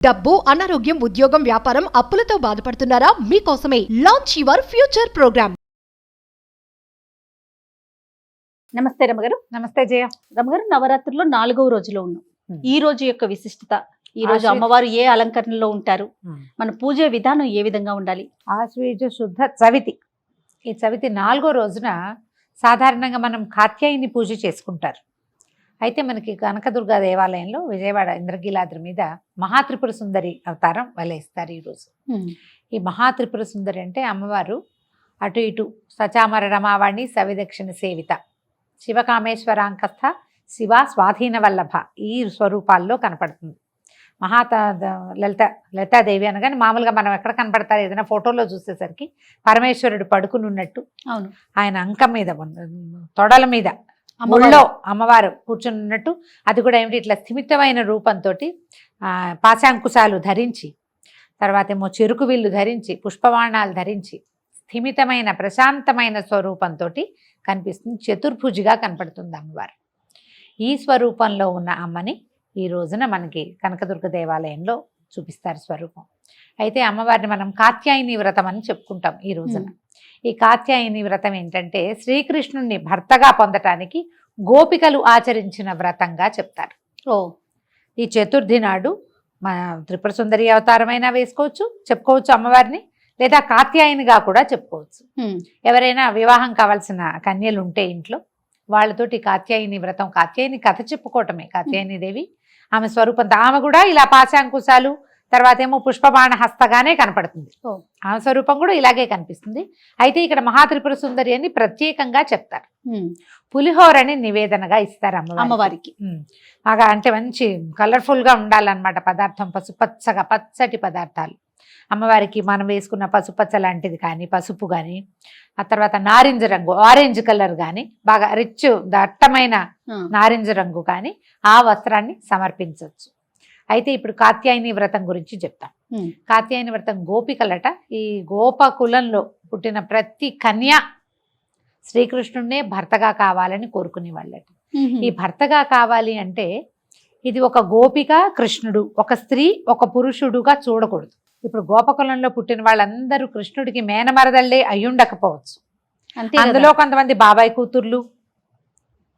డబ్బు, అనారోగ్యం, ఉద్యోగం, వ్యాపారం, అప్పులతో బాధపడుతున్నారా? మీకోసమే లాంచ్ యువర్ ఫ్యూచర్ ప్రోగ్రామ్. నమస్తే రమగారు. నమస్తే జయ. రమగారు, నవరాత్రుల్లో 4వ రోజులో ఉన్నాం. ఈ రోజు యొక్క విశిష్టత, ఈ రోజు అమ్మవారు ఏ అలంకరణలో ఉంటారు, మన పూజ విధానం ఏ విధంగా ఉండాలి? ఆశ్వయుజ శుద్ధ చవితి. ఈ చవితి 4వ రోజున సాధారణంగా మనం కాత్యాయని పూజ చేసుకుంటారు. అయితే మనకి కనకదుర్గ దేవాలయంలో విజయవాడ ఇంద్రకీలాద్రి మీద మహాత్రిపుర సుందరి అవతారం వలేస్తారు ఈరోజు. ఈ మహాత్రిపుర సుందరి అంటే అమ్మవారు అటు ఇటు సచామర రమావాణి సవిదక్షిణ సేవిత శివకామేశ్వరాంకస్థ శివ స్వాధీన వల్లభ ఈ స్వరూపాల్లో కనపడుతుంది. లలితాదేవి అనగానే మామూలుగా మనం ఎక్కడ కనపడతారు, ఏదైనా ఫోటోలో చూసేసరికి పరమేశ్వరుడు పడుకుని ఉన్నట్టు, ఆయన అంకం మీద తొడల మీద ముళ్ళో అమ్మవారు కూర్చుని ఉన్నట్టు, అది కూడా ఏమిటి ఇట్లా స్థిమితమైన రూపంతో పాశాంకుశాలు ధరించి, తర్వాత ఏమో చెరుకు విల్లు ధరించి, పుష్పబాణాలు ధరించి స్థిమితమైన ప్రశాంతమైన స్వరూపంతో కనిపిస్తుంది. చతుర్భుజిగా కనపడుతుంది అమ్మవారు. ఈ స్వరూపంలో ఉన్న అమ్మని ఈ రోజున మనకి కనకదుర్గ దేవాలయంలో చూపిస్తారు స్వరూపం. అయితే అమ్మవారిని మనం కాత్యాయని వ్రతం అని చెప్పుకుంటాం ఈ రోజున. ఈ కాత్యాయని వ్రతం ఏంటంటే శ్రీకృష్ణుణ్ణి భర్తగా పొందటానికి గోపికలు ఆచరించిన వ్రతంగా చెప్తారు. ఈ చతుర్థి నాడు మన త్రిపుర సుందరి అవతారమైనా వేసుకోవచ్చు, చెప్పుకోవచ్చు అమ్మవారిని, లేదా కాత్యాయనిగా కూడా చెప్పుకోవచ్చు. ఎవరైనా వివాహం కావాల్సిన కన్యలు ఉంటే ఇంట్లో వాళ్ళతోటి కాత్యాయని వ్రతం, కాత్యాయని కథ చెప్పుకోవటమే. కాత్యాయని దేవి ఆమె స్వరూపంతో ఆమె కూడా ఇలా పాశాంకుశాలు, తర్వాత ఏమో పుష్పబాణ హస్తగానే కనపడుతుంది. ఆమె స్వరూపం కూడా ఇలాగే కనిపిస్తుంది. అయితే ఇక్కడ మహాత్రిపుర సుందరి అని ప్రత్యేకంగా చెప్తారు. పులిహోరని నివేదనగా ఇస్తారు అమ్మవారికి. బాగా అంటే మంచి కలర్ఫుల్గా ఉండాలన్నమాట పదార్థం, పసుపచ్చగా పచ్చటి పదార్థాలు. అమ్మవారికి మనం వేసుకున్న పసుపచ్చ లాంటిది కానీ, పసుపు కానీ, ఆ తర్వాత నారింజ రంగు, ఆరెంజ్ కలర్ కానీ, బాగా రిచ్ దట్టమైన నారింజ రంగు కానీ ఆ వస్త్రాన్ని సమర్పించవచ్చు. అయితే ఇప్పుడు కాత్యాయని వ్రతం గురించి చెప్తాం. కాత్యాయని వ్రతం గోపికలట, ఈ గోపకులంలో పుట్టిన ప్రతి కన్య శ్రీకృష్ణుడినే భర్తగా కావాలని కోరుకునే వాళ్ళట. ఈ భర్తగా కావాలి అంటే ఇది ఒక గోపిక కృష్ణుడు, ఒక స్త్రీ ఒక పురుషుడుగా చూడకూడదు. ఇప్పుడు గోపకులంలో పుట్టిన వాళ్ళందరూ కృష్ణుడికి మేనమరదళ్ళే అయ్యుండకపోవచ్చు. అందులో కొంతమంది బాబాయ్ కూతుర్లు,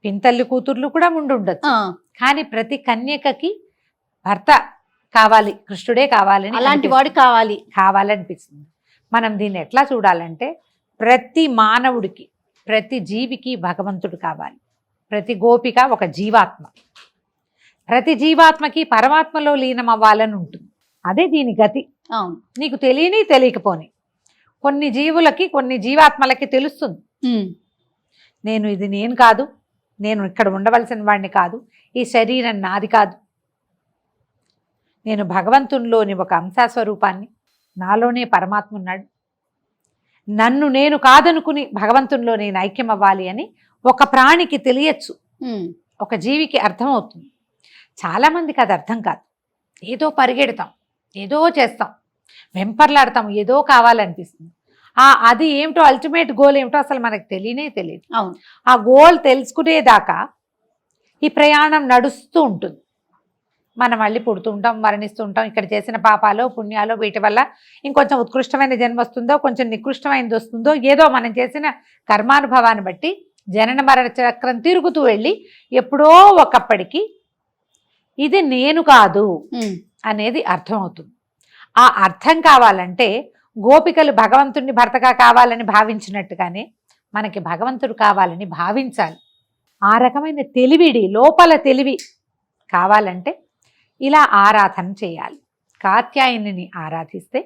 పింతల్లి కూతుర్లు కూడా ఉండొచ్చు. కానీ ప్రతి కన్యకకి భర్త కావాలి, కృష్ణుడే కావాలని, అలాంటి వాడు కావాలనిపిస్తుంది. మనం దీన్ని ఎట్లా చూడాలంటే ప్రతి మానవుడికి, ప్రతి జీవికి భగవంతుడు కావాలి. ప్రతి గోపిక ఒక జీవాత్మ, ప్రతి జీవాత్మకి పరమాత్మలో లీనం అవ్వాలని ఉంటుంది. అదే దీని గతి. నీకు తెలియని తెలియకపోని కొన్ని జీవులకి, కొన్ని జీవాత్మలకి తెలుస్తుంది, నేను కాదు, నేను ఇక్కడ ఉండవలసిన వాడిని కాదు, ఈ శరీరం నాది కాదు, నేను భగవంతునిలోని ఒక అంశస్వరూపాన్ని, నాలోనే పరమాత్మ ఉన్నాడు, నన్ను నేను కాదనుకుని భగవంతునిలో నేను ఐక్యం అవ్వాలి అని ఒక ప్రాణికి తెలియచ్చు, ఒక జీవికి అర్థమవుతుంది. చాలామందికి అది అర్థం కాదు. ఏదో పరిగెడతాం, ఏదో చేస్తాం, వెంపర్లాడతాం, ఏదో కావాలనిపిస్తుంది. అది ఏమిటో అల్టిమేట్ గోల్ ఏమిటో అసలు మనకు తెలియదు. ఆ గోల్ తెలుసుకునేదాకా ఈ ప్రయాణం నడుస్తూ ఉంటుంది. మనం మళ్ళీ పుడుతూ ఉంటాం, మరణిస్తూ ఉంటాం. ఇక్కడ చేసిన పాపాలో పుణ్యాలో వీటి వల్ల ఇంకొంచెం ఉత్కృష్టమైన జన్మ వస్తుందో, కొంచెం నికృష్టమైనది వస్తుందో, ఏదో మనం చేసిన కర్మానుభవాన్ని బట్టి జనన మరణ చక్రం తిరుగుతూ వెళ్ళి ఎప్పుడో ఒకప్పటికి ఇది నేను కాదు అనేది అర్థమవుతుంది. ఆ అర్థం కావాలంటే గోపికలు భగవంతుడిని భర్తగా కావాలని భావించినట్టుగానే మనకి భగవంతుడు కావాలని భావించాలి. ఆ రకమైన తెలివిడి, లోపల తెలివి కావాలంటే ఇలా ఆరాధన చేయాలి. కాత్యాయనిని ఆరాధిస్తే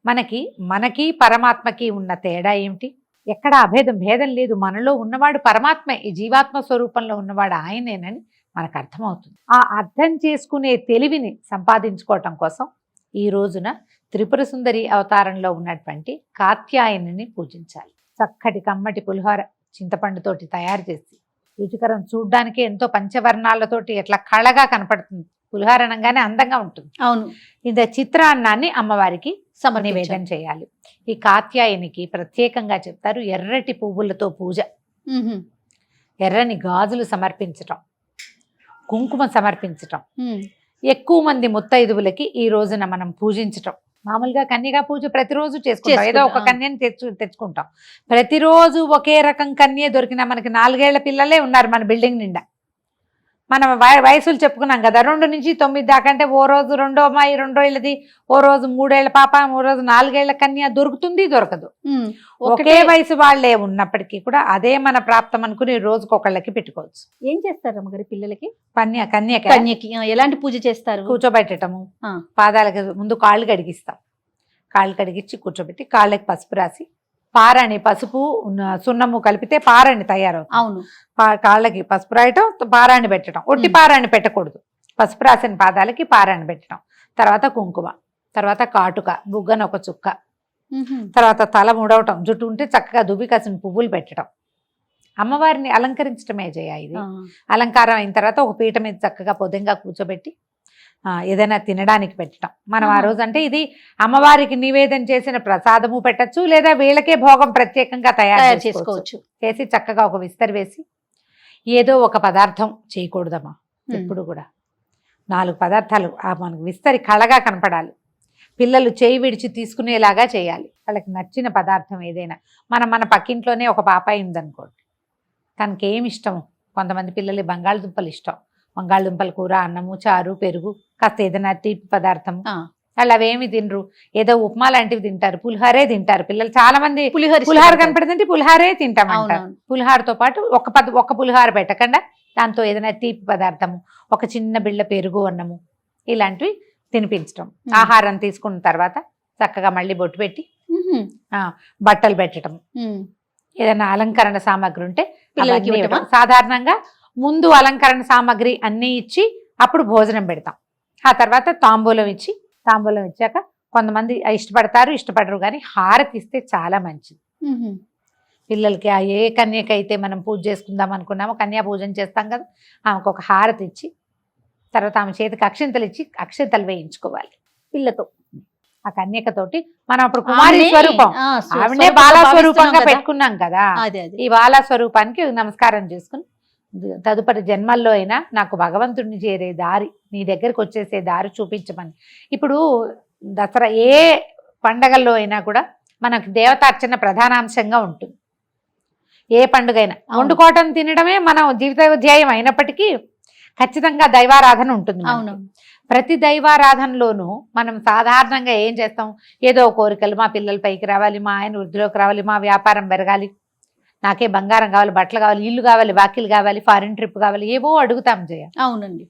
మనకి పరమాత్మకి ఉన్న తేడా ఏమిటి? ఎక్కడ భేదం లేదు. మనలో ఉన్నవాడు పరమాత్మే, ఈ జీవాత్మ స్వరూపంలో ఉన్నవాడు ఆయనేనని మనకు అర్థమవుతుంది. ఆ అర్థం చేసుకునే తెలివిని సంపాదించుకోవటం కోసం ఈ రోజున త్రిపుర సుందరి అవతారంలో ఉన్నటువంటి కాత్యాయనిని పూజించాలి. చక్కటి కమ్మటి పులిహోర చింతపండుతోటి తయారు చేసి, రుచికరం చూడ్డానికి ఎంతో పంచవర్ణాలతోటి ఎట్లా కళగా కనపడుతుంది. పులిహోర అనగానే అందంగా ఉంటుంది. అవును. ఇంత చిత్రాన్నాన్ని అమ్మవారికి నివేదన చేయాలి. ఈ కాత్యాయనికి ప్రత్యేకంగా చెప్తారు ఎర్రటి పువ్వులతో పూజ, ఎర్రని గాజులు సమర్పించటం, కుంకుమ సమర్పించటం, ఎక్కువ మంది ముత్తైదువులకి ఈ రోజున మనం పూజించటం. మామూలుగా కన్యగా పూజ ప్రతిరోజు చేసుకుంటాం, ఏదో ఒక కన్యని తెచ్చుకుంటాం. ప్రతిరోజు ఒకే రకం కన్య దొరికినా మనకి 4 ఏళ్ల పిల్లలే ఉన్నారు మన బిల్డింగ్ నిండా. మనం వయసులు చెప్పుకున్నాం కదా, 2 నుంచి 9 దాకా. అంటే ఓ రోజు 2వ అమ్మాయి 2 ఏళ్ళది, ఓ రోజు 3 ఏళ్ల పాప, ఓ రోజు 4 ఏళ్ల కన్య దొరుకుతుంది, దొరకదు. ఒకే వయసు వాళ్లే ఉన్నప్పటికీ కూడా అదే మన ప్రాప్తం అనుకుని రోజుకొకళ్ళకి పెట్టుకోవచ్చు. ఏం చేస్తారు అమ్మగారి పిల్లలకి? కన్యకి ఎలాంటి పూజ చేస్తారు? కూర్చోబెట్టటము, పాదాలకి ముందు కాళ్ళు కడిగిస్తాం, కాళ్ళు కడిగించి కూర్చోబెట్టి కాళ్ళకి పసుపు రాసి, పారాణి పసుపు సున్నము కలిపితే పారాణి తయారవుతుంది. అవును, కాళ్ళకి పసుపు రాయటం, పారాణి పెట్టడం. ఒట్టి పారాణి పెట్టకూడదు, పసుపు రాసిన పాదాలకి పారాణి పెట్టడం. తర్వాత కుంకుమ, తర్వాత కాటుక, బుగ్గన ఒక చుక్క, తర్వాత తల ముడవటం, జుట్టు ఉంటే చక్కగా దువ్వి కాసిన పువ్వులు పెట్టడం. అమ్మవారిని అలంకరించడమే ఇది. అలంకారం అయిన తర్వాత ఒక పీట మీద చక్కగా పొద్దుగా కూర్చోబెట్టి ఏదైనా తినడానికి పెట్టడం. మనం ఆ రోజు అంటే ఇది అమ్మవారికి నివేదన చేసిన ప్రసాదము పెట్టచ్చు, లేదా వీళ్ళకే భోగం ప్రత్యేకంగా తయారు చేసుకోవచ్చు. చేసి చక్కగా ఒక విస్తరి వేసి ఏదో ఒక పదార్థం చేయకూడదమ్మా. ఎప్పుడు కూడా 4 పదార్థాలు మనకు విస్తరి కళగా కనపడాలి. పిల్లలు చేయి విడిచి తీసుకునేలాగా చేయాలి. వాళ్ళకి నచ్చిన పదార్థం ఏదైనా. మన పక్కింట్లోనే ఒక పాపాయి ఉందనుకోండి, తనకి ఏమి ఇష్టము, కొంతమంది పిల్లలు బంగాళదుంపలు ఇష్టం, బంగాళదుంపల కూర, అన్నము, చారు, పెరుగు, కాస్త ఏదైనా తీపి పదార్థం. వాళ్ళు అవేమి తినరు, ఏదో ఉప్మా లాంటివి తింటారు, పులిహారే తింటారు పిల్లలు. చాలా మంది పులిహార కనపడుతుంటే పులిహారే తింటామంటారు. పులిహారతో పాటు ఒక పులిహార పెట్టకుండా దాంతో ఏదైనా తీపి పదార్థము, ఒక చిన్న బిళ్ళ పెరుగు, అన్నము, ఇలాంటివి తినిపించడం. ఆహారం తీసుకున్న తర్వాత చక్కగా మళ్ళీ బొట్టు పెట్టి బట్టలు పెట్టడం. ఏదైనా అలంకరణ సామాగ్రి ఉంటే పిల్లలకి సాధారణంగా ముందు అలంకరణ సామాగ్రి అన్నీ ఇచ్చి అప్పుడు భోజనం పెడతాం. ఆ తర్వాత తాంబూలం ఇచ్చాక కొంతమంది ఇష్టపడరు, కానీ హారతి ఇస్తే చాలా మంచిది పిల్లలకి. ఏ కన్యకైతే మనం పూజ చేసుకుందాం అనుకున్నామో, కన్యా పూజన చేస్తాం కదా, ఆమెకు ఒక హారతి ఇచ్చి తర్వాత ఆమె చేతికి అక్షింతలు ఇచ్చి అక్షింతలు వేయించుకోవాలి పిల్లతో. ఆ కన్యకతోటి మనం అప్పుడు కుమారి స్వరూపం, ఆవిడే బాలా స్వరూపంగా పెట్టుకున్నాం కదా, ఈ బాలా స్వరూపానికి నమస్కారం చేసుకుని తదుపరి జన్మల్లో అయినా నాకు భగవంతుడిని చేరే దారి, నీ దగ్గరికి వచ్చేసే దారి చూపించమని. ఇప్పుడు దసరా ఏ పండగల్లో అయినా కూడా మనకు దేవతార్చన ప్రధానాంశంగా ఉంటుంది. ఏ పండుగ అయినా వండుకోవటం తినడమే మన జీవిత ధ్యేయం అయినప్పటికీ ఖచ్చితంగా దైవారాధన ఉంటుంది. ప్రతి దైవారాధనలోనూ మనం సాధారణంగా ఏం చేస్తాం, ఏదో కోరికలు, మా పిల్లల పైకి రావాలి, మా ఆయన వృద్ధిలోకి రావాలి, మా వ్యాపారం పెరగాలి, నాకే బంగారం కావాలి, బట్టలు కావాలి, ఇల్లు కావాలి, వాకిలు కావాలి, ఫారిన్ ట్రిప్ కావాలి, ఏవో అడుగుతాం జయ. అవునండి,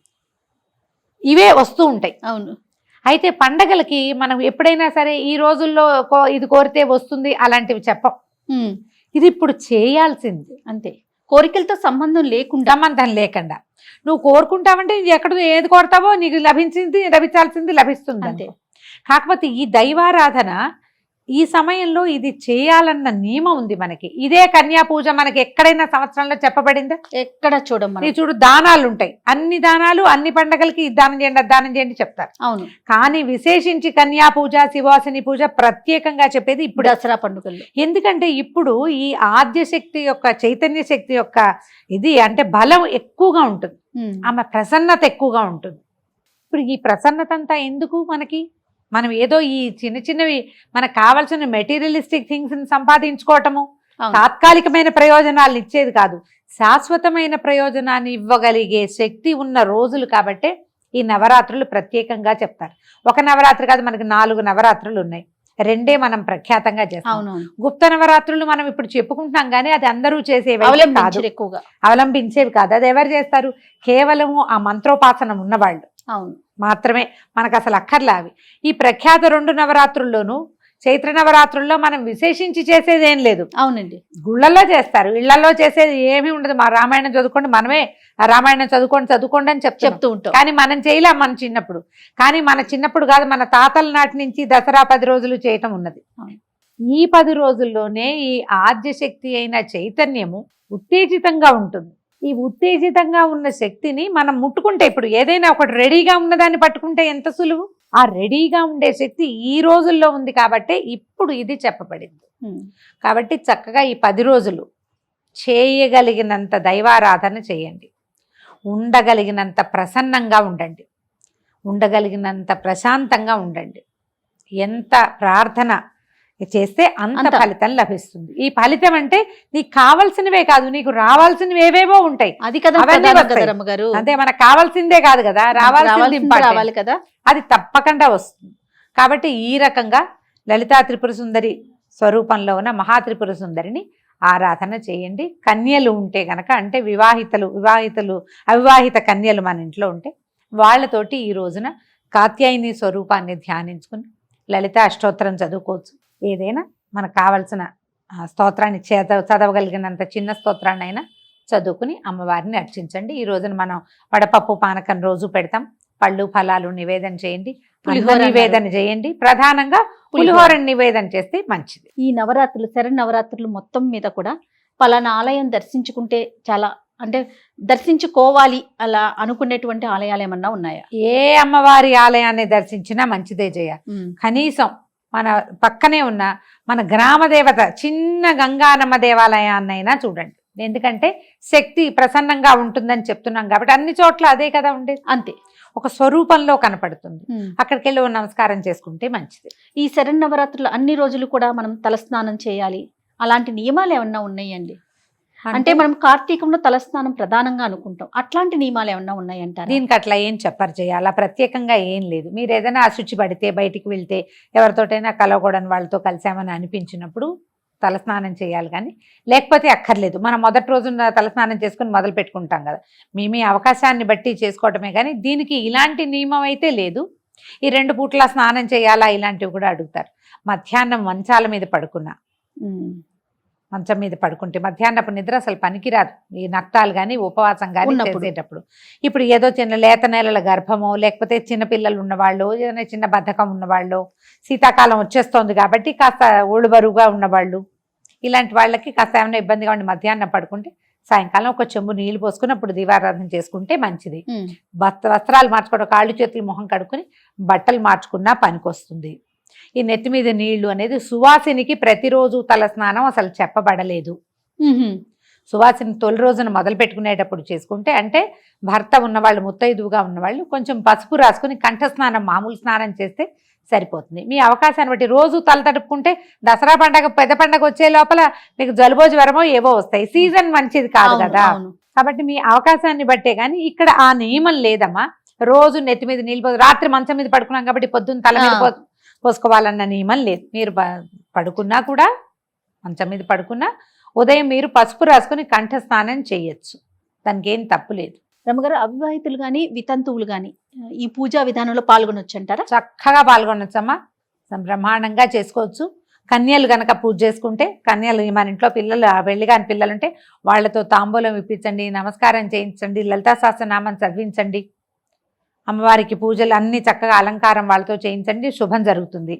ఇవే వస్తూ ఉంటాయి. అవును. అయితే పండగలకి మనం ఎప్పుడైనా సరే ఈ రోజుల్లో ఇది కోరితే వస్తుంది అలాంటివి చెప్పం. ఇది ఇప్పుడు చేయాల్సింది అంతే. కోరికలతో సంబంధం లేకుండా నువ్వు కోరుకుంటావంటే ఎక్కడ ఏది కోరుతావో నీకు లభించాల్సింది లభిస్తుంది అంతే. కాకపోతే ఈ దైవారాధన ఈ సమయంలో ఇది చేయాలన్న నియమం ఉంది మనకి. ఇదే కన్యా పూజ మనకి ఎక్కడైనా సంవత్సరంలో చెప్పబడిందా? ఎక్కడ చూడమ్మా. చూడు, దానాలు ఉంటాయి, అన్ని దానాలు అన్ని పండగలకి దానం చేయండి చెప్తారు. అవును. కానీ విశేషించి కన్యా పూజ, శివాసిని పూజ ప్రత్యేకంగా చెప్పేది ఇప్పుడు దసరా పండుగల్లో. ఎందుకంటే ఇప్పుడు ఈ ఆద్యశక్తి యొక్క, చైతన్య శక్తి యొక్క ఇది అంటే బలం ఎక్కువగా ఉంటుంది, ఆమె ప్రసన్నత ఎక్కువగా ఉంటుంది. ఇప్పుడు ఈ ప్రసన్నత అంతా ఎందుకు మనకి? మనం ఏదో ఈ చిన్నవి మనకు కావాల్సిన మెటీరియలిస్టిక్ థింగ్స్ సంపాదించుకోవటము, తాత్కాలికమైన ప్రయోజనాలు ఇచ్చేది కాదు, శాశ్వతమైన ప్రయోజనాన్ని ఇవ్వగలిగే శక్తి ఉన్న రోజులు కాబట్టే ఈ నవరాత్రులు ప్రత్యేకంగా చెప్తారు. ఒక నవరాత్రి కాదు, మనకి 4 నవరాత్రులు ఉన్నాయి. 2 మనం ప్రఖ్యాతంగా చేస్తాం. గుప్త నవరాత్రులు మనం ఇప్పుడు చెప్పుకుంటున్నాం, కానీ అది అందరూ చేసేవి ఎక్కువగా అవలంబించేవి కాదు. అది ఎవరు చేస్తారు? కేవలము ఆ మంత్రోపాసనం ఉన్నవాళ్ళు మాత్రమే, మనకు అసలు అక్కర్లే అవి. ఈ ప్రఖ్యాత 2 నవరాత్రుల్లోనూ చైత్ర నవరాత్రుల్లో మనం విశేషించి చేసేది ఏం లేదు. అవునండి, గుళ్ళల్లో చేస్తారు, ఇళ్లలో చేసేది ఏమీ ఉండదు. మా రామాయణం చదువుకోండి, మనమే రామాయణం చదువుకోండి అని చెప్తూ ఉంటాం, కానీ మనం చేయలేం మన చిన్నప్పుడు. కానీ మన చిన్నప్పుడు కాదు, మన తాతల నాటి నుంచి దసరా 10 రోజులు చేయటం ఉన్నది. ఈ 10 రోజుల్లోనే ఈ ఆద్యశక్తి అయిన చైతన్యము ఉత్తేజితంగా ఉంటుంది. ఈ ఉత్తేజితంగా ఉన్న శక్తిని మనం ముట్టుకుంటే, ఇప్పుడు ఏదైనా ఒకటి రెడీగా ఉన్నదాన్ని పట్టుకుంటే ఎంత సులువు. ఆ రెడీగా ఉండే శక్తి ఈ రోజుల్లో ఉంది కాబట్టి ఇప్పుడు ఇది చెప్పబడింది. కాబట్టి చక్కగా ఈ 10 రోజులు చేయగలిగినంత దైవారాధన చేయండి, ఉండగలిగినంత ప్రసన్నంగా ఉండండి. ఉండగలిగినంత ప్రశాంతంగా ఉండండి. ఎంత ప్రార్థన చేస్తే అంత ఫలితం లభిస్తుంది. ఈ ఫలితం అంటే నీకు కావాల్సినవే కాదు, నీకు రావాల్సినవి ఏవేవో ఉంటాయి. అది కదా గారు, అంటే మనకు కావాల్సిందే కాదు కదా, రావాలి కదా, అది తప్పకుండా వస్తుంది. కాబట్టి ఈ రకంగా లలితా త్రిపుర సుందరి స్వరూపంలో ఉన్న మహాత్రిపుర సుందరిని ఆరాధన చేయండి. కన్యలు ఉంటే గనక, అంటే అవివాహిత కన్యలు మన ఇంట్లో ఉంటే వాళ్ళతోటి ఈ రోజున కాత్యాయని స్వరూపాన్ని ధ్యానించుకుని లలిత అష్టోత్తరం చదువుకోవచ్చు. ఏదైనా మనకు కావలసిన స్తోత్రాన్ని చదవగలిగినంత చిన్న స్తోత్రాన్ని అయినా చదువుకుని అమ్మవారిని అర్చించండి. ఈ రోజున మనం వడపప్పు పానకం రోజు పెడతాం. పళ్ళు ఫలాలు నివేదన చేయండి, పులిహోర నివేదన చేయండి. ప్రధానంగా పులిహోర నివేదన చేస్తే మంచిది. ఈ నవరాత్రులు, శరన్నవరాత్రులు మొత్తం మీద కూడా పలానా ఆలయం దర్శించుకుంటే చాలా, అంటే దర్శించుకోవాలి అలా అనుకునేటువంటి ఆలయాలు ఏమన్నా ఉన్నాయా? ఏ అమ్మవారి ఆలయాన్ని దర్శించినా మంచిదే జయ. కనీసం మన పక్కనే ఉన్న మన గ్రామ దేవత చిన్న గంగానమ్మ దేవాలయాన్నైనా చూడండి. ఎందుకంటే శక్తి ప్రసన్నంగా ఉంటుందని చెప్తున్నాం కాబట్టి అన్ని చోట్ల అదే కదా ఉండేది. అంతే, ఒక స్వరూపంలో కనపడుతుంది. అక్కడికి వెళ్ళి నమస్కారం చేసుకుంటే మంచిది. ఈ శరన్నవరాత్రులు అన్ని రోజులు కూడా మనం తలస్నానం చేయాలి, అలాంటి నియమాలు ఏమన్నా ఉన్నాయండి? అంటే మనం కార్తీకంలో తలస్నానం ప్రధానంగా అనుకుంటాం, అట్లాంటి నియమాలు ఏమన్నా ఉన్నాయంటారు? దీనికి అట్లా ఏం చెప్పరు చేయాలి, అలా ప్రత్యేకంగా ఏం లేదు. మీరు ఏదైనా అశుచి పడితే, బయటికి వెళ్తే, ఎవరితోటైనా కలవకూడని వాళ్ళతో కలిసామని అనిపించినప్పుడు తలస్నానం చేయాలి, కానీ లేకపోతే అక్కర్లేదు. మనం మొదటి రోజున తలస్నానం చేసుకుని మొదలు పెట్టుకుంటాం కదా, మీ అవకాశాన్ని బట్టి చేసుకోవటమే. కానీ దీనికి ఇలాంటి నియమం అయితే లేదు. ఈ 2 పూట్ల స్నానం చేయాలా ఇలాంటివి కూడా అడుగుతారు. మధ్యాహ్నం మంచాల మీద పడుకున్నా, మంచం మీద పడుకుంటే మధ్యాహ్నపు నిద్ర అసలు పనికిరాదు. ఈ నక్తాలు కానీ ఉపవాసం కానీ చేసేటప్పుడు. ఇప్పుడు ఏదో చిన్న లేత నెలల గర్భమో, లేకపోతే చిన్నపిల్లలు ఉన్నవాళ్ళు, ఏదైనా చిన్న బద్ధకం ఉన్నవాళ్ళు, శీతాకాలం వచ్చేస్తోంది కాబట్టి కాస్త ఒళ్ళు బరువుగా ఉన్నవాళ్ళు, ఇలాంటి వాళ్ళకి కాస్త ఏమైనా ఇబ్బందిగా ఉండి మధ్యాహ్నం పడుకుంటే సాయంకాలం ఒక చెంబు నీళ్లు పోసుకుని అప్పుడు దీపారాధన చేసుకుంటే మంచిది. వస్త్రాలు మార్చుకోవడం, కాళ్ళు చేతులు మొహం కడుక్కుని బట్టలు మార్చుకున్నా పనికొస్తుంది. ఈ నెత్తి మీద నీళ్లు అనేది సువాసినికి ప్రతిరోజు తల స్నానం అసలు చెప్పబడలేదు. సువాసిని తొలి రోజున మొదలు పెట్టుకునేటప్పుడు చేసుకుంటే, అంటే భర్త ఉన్నవాళ్ళు, ముత్తైదువుగా ఉన్నవాళ్ళు కొంచెం పసుపు రాసుకుని కంఠస్నానం, మామూలు స్నానం చేస్తే సరిపోతుంది. మీ అవకాశాన్ని బట్టి రోజు తల తడుపుకుంటే దసరా పండగ, పెద్ద పండగ వచ్చే లోపల మీకు జలుబో జ్వరమో ఏవో వస్తాయి. సీజన్ మంచిది కాదు కదా, కాబట్టి మీ అవకాశాన్ని బట్టే. కానీ ఇక్కడ ఆ నియమం లేదమ్మా. రోజు నెత్తి మీద నీళ్ళు, రాత్రి మంచం మీద పడుకున్నాం కాబట్టి పొద్దున్న తల మీద పోసుకోవాలన్న నియమం లేదు. మీరు పడుకున్నా కూడా, మంచం మీద పడుకున్నా ఉదయం మీరు పసుపు రాసుకుని కంఠ స్నానం చేయొచ్చు, దానికి ఏం తప్పు లేదు. రమ్మగారు, అవివాహితులు కానీ వితంతువులు కానీ ఈ పూజా విధానంలో పాల్గొనొచ్చు అంటారా? చక్కగా పాల్గొనొచ్చమ్మా, బ్రహ్మాండంగా చేసుకోవచ్చు. కన్యలు గనక పూజ చేసుకుంటే, కన్యలు మన ఇంట్లో పిల్లలు, పెళ్లి కాని పిల్లలుంటే వాళ్ళతో తాంబూలం ఇప్పించండి, నమస్కారం చేయించండి, లలితా సహస్రనామం చదివించండి, అమ్మవారికి పూజలు అన్ని చక్కగా అలంకారం వాళ్ళతో చేయించండి, శుభం జరుగుతుంది.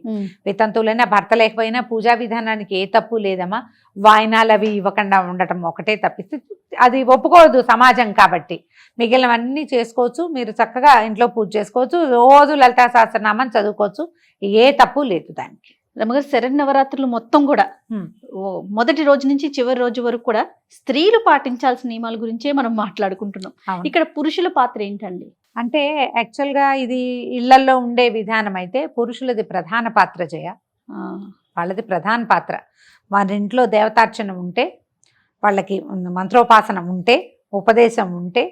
వితంతువులైనా భర్త లేకపోయినా పూజా విధానానికి ఏ తప్పు లేదమ్మా. వాయినాలు అవి ఇవ్వకుండా ఉండటం ఒకటే తప్పిస్తే అది ఒప్పుకోదు సమాజం కాబట్టి. మిగిలినవన్నీ చేసుకోవచ్చు. మీరు చక్కగా ఇంట్లో పూజ చేసుకోవచ్చు, రోజు లలితా సహస్రనామం చదువుకోవచ్చు, ఏ తప్పు లేదు దానికి. రమ్మగారు, శరన్నవరాత్రులు మొత్తం కూడా మొదటి రోజు నుంచి చివరి రోజు వరకు కూడా స్త్రీలు పాటించాల్సిన నియమాల గురించే మనం మాట్లాడుకుంటున్నాం. ఇక్కడ పురుషుల పాత్ర ఏంటండి? అంటే యాక్చువల్గా ఇది ఇళ్లల్లో ఉండే విధానం అయితే పురుషులది ప్రధాన పాత్ర జయ. వాళ్ళది ప్రధాన పాత్ర. వారి ఇంట్లో దేవతార్చన ఉంటే, వాళ్ళకి మంత్రోపాసన ఉంటే, ఉపదేశం ఉంటే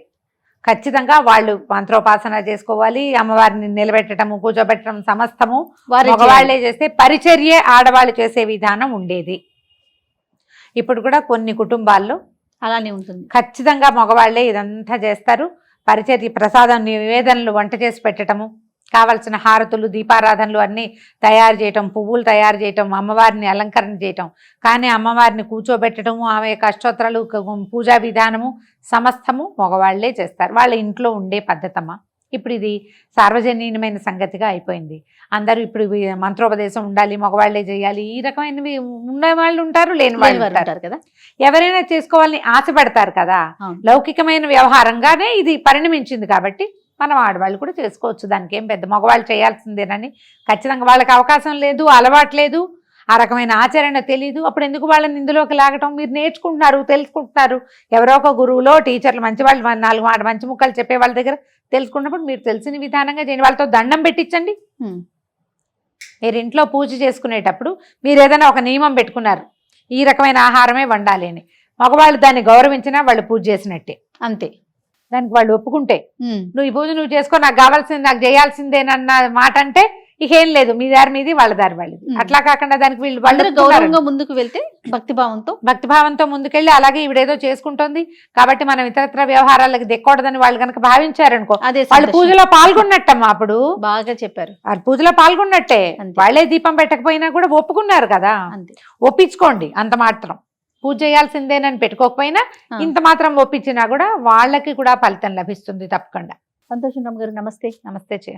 ఖచ్చితంగా వాళ్ళు మంత్రోపాసన చేసుకోవాలి. అమ్మవారిని నిలబెట్టడము, కూర్చోబెట్టడం సమస్తము మగవాళ్లే చేస్తే, పరిచర్యే ఆడవాళ్ళు చేసే విధానం ఉండేది. ఇప్పుడు కూడా కొన్ని కుటుంబాల్లో అలానే ఉంటుంది. ఖచ్చితంగా మగవాళ్లే ఇదంతా చేస్తారు. పరిచర్య, ప్రసాదం, నివేదనలు, వంట చేసి పెట్టడము, కావలసిన హారతులు, దీపారాధనలు అన్నీ తయారు చేయటం, పువ్వులు తయారు చేయటం, అమ్మవారిని అలంకరణ చేయటం. కానీ అమ్మవారిని కూర్చోబెట్టడము, ఆమె యొక్క అష్టోత్తరాలు, పూజా విధానము సమస్తము మగవాళ్లే చేస్తారు. వాళ్ళ ఇంట్లో ఉండే పద్ధతమ్మా. ఇప్పుడు ఇది సార్వజనీయమైన సంగతిగా అయిపోయింది. అందరూ ఇప్పుడు మంత్రోపదేశం ఉండాలి, మగవాళ్లే చేయాలి, ఈ రకమైనవి ఉన్న వాళ్ళు ఉంటారు, లేని వాళ్ళు ఉంటారు కదా. ఎవరైనా చేసుకోవాలని ఆశపడతారు కదా. లౌకికమైన వ్యవహారంగానే ఇది పరిణమించింది కాబట్టి మనం ఆడవాళ్ళు కూడా చేసుకోవచ్చు. దానికి ఏం పెద్ద మగవాళ్ళు చేయాల్సిందేనని ఖచ్చితంగా వాళ్ళకి అవకాశం లేదు, అలవాటు లేదు, ఆ రకమైన ఆచరణ తెలియదు. అప్పుడు ఎందుకు వాళ్ళని ఇందులోకి లాగటం? మీరు నేర్చుకుంటున్నారు, తెలుసుకుంటున్నారు. ఎవరో ఒక గురువులో టీచర్లు మంచి వాళ్ళు 4 మంచి ముక్కలు చెప్పే వాళ్ళ దగ్గర తెలుసుకున్నప్పుడు మీరు తెలిసిన విధానంగా చేయండి. వాళ్ళతో దండం పెట్టించండి. మీరు ఇంట్లో పూజ చేసుకునేటప్పుడు మీరు ఏదైనా ఒక నియమం పెట్టుకున్నారు, ఈ రకమైన ఆహారమే వండాలి అని. మగవాళ్ళు దాన్ని గౌరవించినా వాళ్ళు పూజ చేసినట్టే. అంతే. దానికి వాళ్ళు ఒప్పుకుంటే నువ్వు ఈ పూజ నువ్వు చేసుకో, నాకు కావాల్సింది నాకు చేయాల్సిందేనన్న మాట అంటే ఇక ఏం లేదు, మీ దారి మీది వాళ్ళ దారి వాళ్ళది. అట్లా కాకుండా దానికి వీళ్ళు గౌరవంగా ముందుకు వెళ్తే భక్తిభావంతో ముందుకెళ్ళి అలాగే ఈవిడేదో చేసుకుంటోంది కాబట్టి మనం ఇతరత్ర వ్యవహారాలకు దెక్కకూడదని వాళ్ళు కనుక భావించారనుకో, వాళ్ళు పూజలో పాల్గొన్నట్టమ్మా. అప్పుడు బాగా చెప్పారు, వాళ్ళు పూజలో పాల్గొన్నట్టే. వాళ్ళే దీపం పెట్టకపోయినా కూడా ఒప్పుకున్నారు కదా, ఒప్పించుకోండి. అంత మాత్రం పూజ చేయాల్సిందేనని పెట్టుకోకపోయినా ఇంత మాత్రం ఒప్పించినా కూడా వాళ్ళకి కూడా ఫలితం లభిస్తుంది తప్పకుండా. సంతోషం గారు. నమస్తే. నమస్తే చేయ.